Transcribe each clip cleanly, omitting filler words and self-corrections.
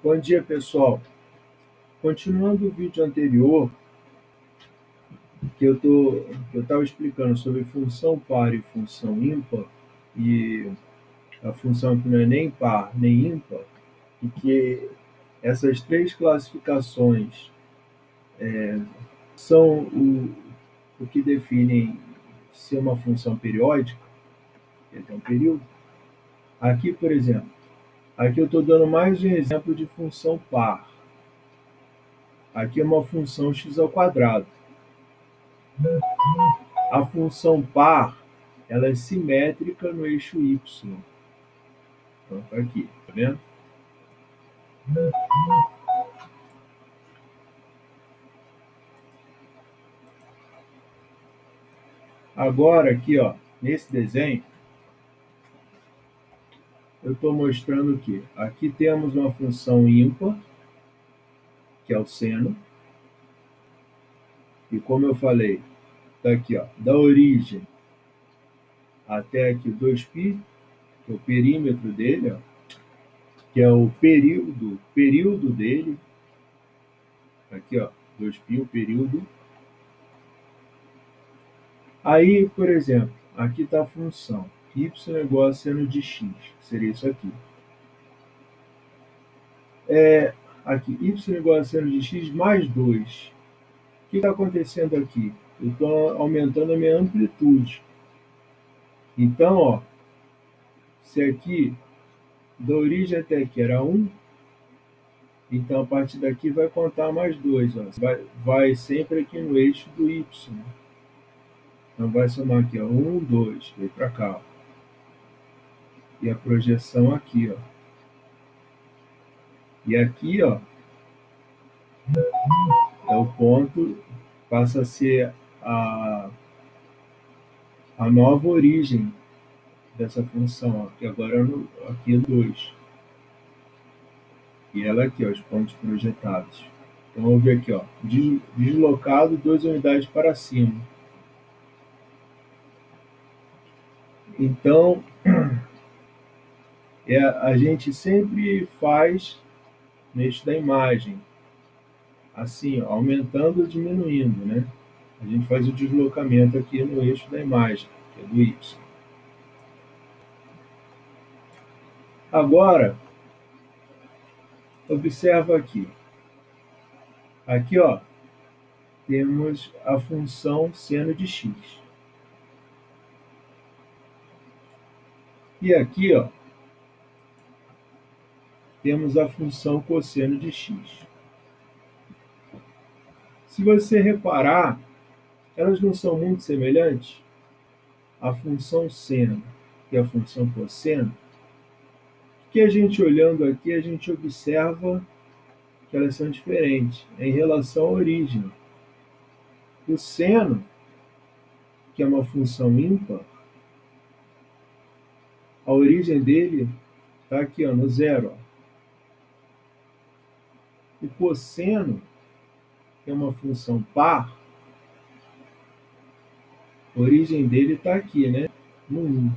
Bom dia, pessoal. Continuando o vídeo anterior, que eu estava explicando sobre função par e função ímpar, e a função que não é nem par nem ímpar, e que essas três classificações são o que definem se é uma função periódica, que tem um período. Aqui, por exemplo, aqui eu estou dando mais um exemplo de função par. Aqui é uma função x ao quadrado. A função par, ela é simétrica no eixo y. Então, tá aqui, tá vendo? Agora, aqui, ó, nesse desenho, eu estou mostrando que aqui temos uma função ímpar, que é o seno, e como eu falei, tá aqui, ó, da origem até aqui 2π, que é o perímetro dele, ó, que é o período dele, aqui, ó, 2π, o período. Aí, por exemplo, aqui está a função y igual a seno de x, que seria isso aqui. Aqui, y igual a seno de x mais 2. O que está acontecendo aqui? Eu estou aumentando a minha amplitude. Então, ó, se aqui, da origem até aqui era 1, então a partir daqui vai contar mais 2. Ó. Vai sempre aqui no eixo do y. Então vai somar aqui, ó, 1, 2, veio para cá. Ó. E a projeção aqui, ó. E aqui, ó, é o ponto, passa a ser a nova origem dessa função, ó, que agora aqui é 2. E ela aqui, ó, os pontos projetados. Então, vamos ver aqui, ó, deslocado 2 unidades para cima. Então, a gente sempre faz no eixo da imagem, assim, ó, aumentando ou diminuindo, né? A gente faz o deslocamento aqui no eixo da imagem, que é do y. Agora, observa aqui. Aqui, ó, temos a função seno de x. E aqui, ó, temos a função cosseno de x. Se você reparar, elas não são muito semelhantes? A função seno e a função cosseno, que a gente olhando aqui, a gente observa que elas são diferentes em relação à origem. O seno, que é uma função ímpar, a origem dele está aqui, ó, no zero. Ó. O cosseno, que é uma função par, a origem dele está aqui, né, no 1.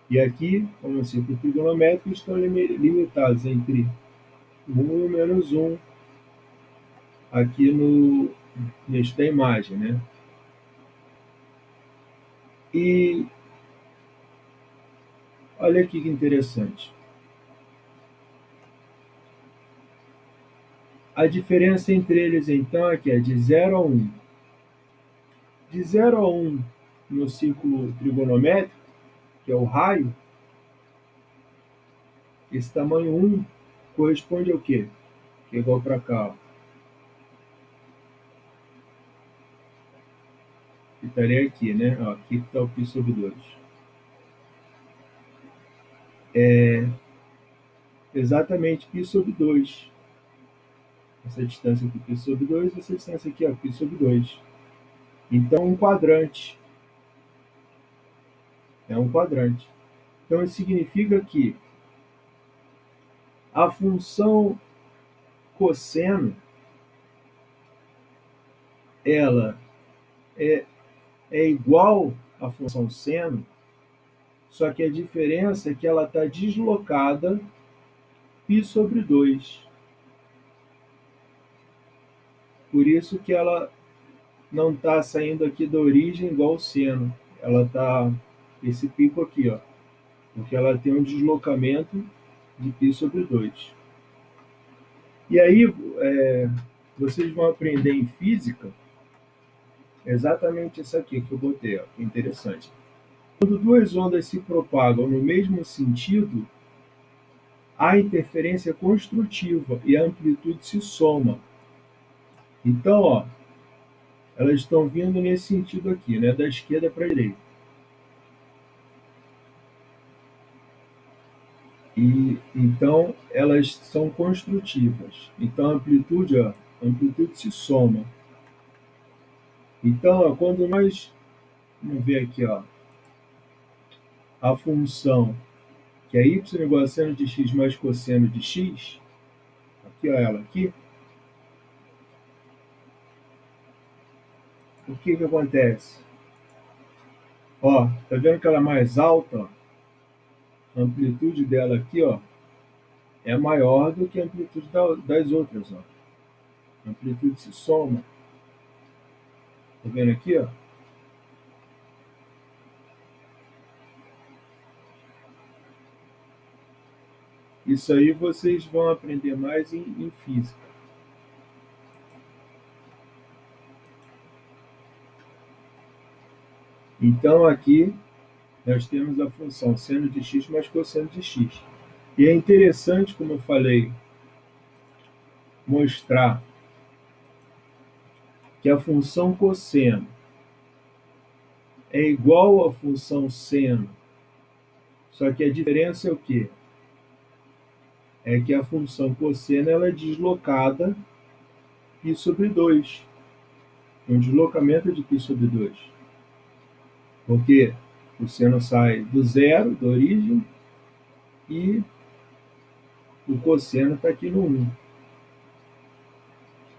E aqui, como eu círculo trigonométrico, estão limitados entre 1 e o menos 1, aqui no eixo da imagem, né? E olha aqui que interessante. A diferença entre eles, então, aqui é de 0 a 1. De 0 a 1 no círculo trigonométrico, que é o raio, esse tamanho 1 corresponde ao quê? Que é igual para cá, ó. Que estaria aqui, né? Ó, aqui está o π sobre 2. É exatamente π sobre 2. Essa distância aqui, π sobre 2, essa distância aqui, ó, π sobre 2. Então, um quadrante. É um quadrante. Então, isso significa que a função cosseno, ela é igual à função seno, só que a diferença é que ela está deslocada π sobre 2. Por isso que ela não está saindo aqui da origem igual o seno. Ela está, esse pico aqui, ó, porque ela tem um deslocamento de π sobre 2. E aí, vocês vão aprender em física exatamente isso aqui que eu botei, ó, que é interessante. Quando duas ondas se propagam no mesmo sentido, há interferência construtiva e a amplitude se soma. Então, ó, elas estão vindo nesse sentido aqui, né, da esquerda para a direita. E então elas são construtivas. Então a amplitude, ó, a amplitude se soma. Então, ó, quando nós vamos ver aqui, ó, a função que é y igual a seno de x mais cosseno de x, aqui, ó, ela aqui, o que que acontece? Ó, tá vendo que ela é mais alta? Ó? A amplitude dela aqui, ó, é maior do que a amplitude das outras, ó. A amplitude se soma. Tá vendo aqui, ó? Isso aí vocês vão aprender mais em física. Então, aqui nós temos a função seno de x mais cosseno de x. E é interessante, como eu falei, mostrar que a função cosseno é igual à função seno, só que a diferença é o quê? É que a função cosseno ela é deslocada π sobre 2. Um deslocamento de π sobre 2. Porque o seno sai do zero, da origem, e o cosseno está aqui no 1.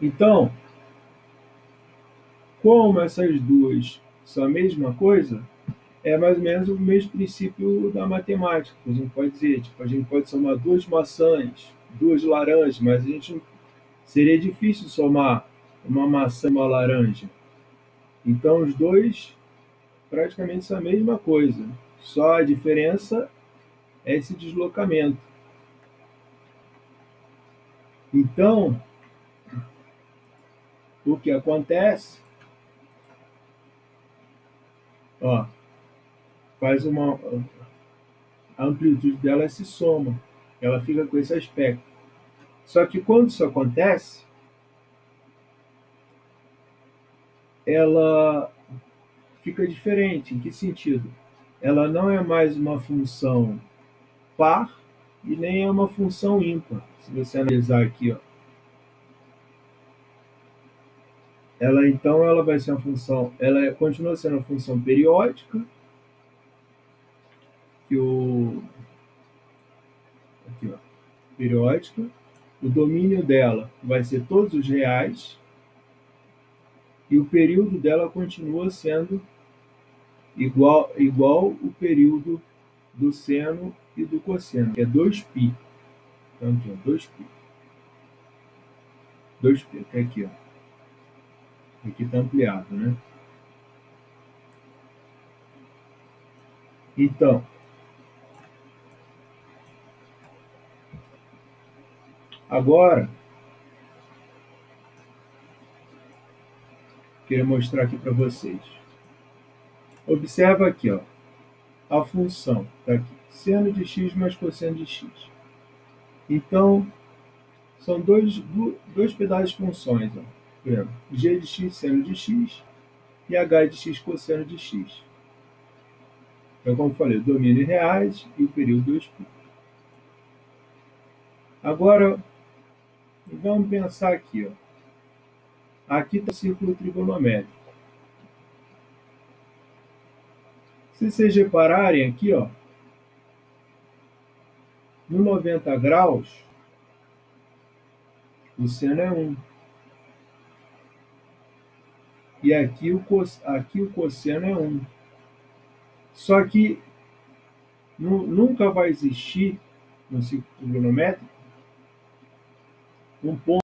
Então, como essas duas são a mesma coisa, é mais ou menos o mesmo princípio da matemática. A gente pode dizer, tipo, a gente pode somar duas maçãs, duas laranjas, mas a gente seria difícil somar uma maçã e uma laranja. Então, os dois praticamente são a mesma coisa. Só a diferença é esse deslocamento. Então, o que acontece, ó, faz uma, a amplitude dela se soma, ela fica com esse aspecto. Só que quando isso acontece, ela fica diferente. Em que sentido? Ela não é mais uma função par e nem é uma função ímpar. Se você analisar aqui, ó, ela então ela vai ser uma função, ela continua sendo uma função periódica, que o aqui, ó, periódica, o domínio dela vai ser todos os reais e o período dela continua sendo igual o período do seno e do cosseno, que é 2π. Então aqui, ó, 2π. 2π, até aqui, ó. Aqui está ampliado, né? Então, agora, queria mostrar aqui para vocês. Observa aqui, ó, a função, tá aqui, seno de x mais cosseno de x. Então, são dois pedaços de funções, ó. Por exemplo, g de x seno de x e h de x cosseno de x. Então, como eu falei, o domínio em reais e o período 2π. Agora, vamos pensar aqui, ó. Aqui está o círculo trigonométrico. Se vocês repararem aqui, ó, no 90 graus, o seno é 1. E aqui o cosseno é 1. Só que nunca vai existir no círculo trigonométrico um ponto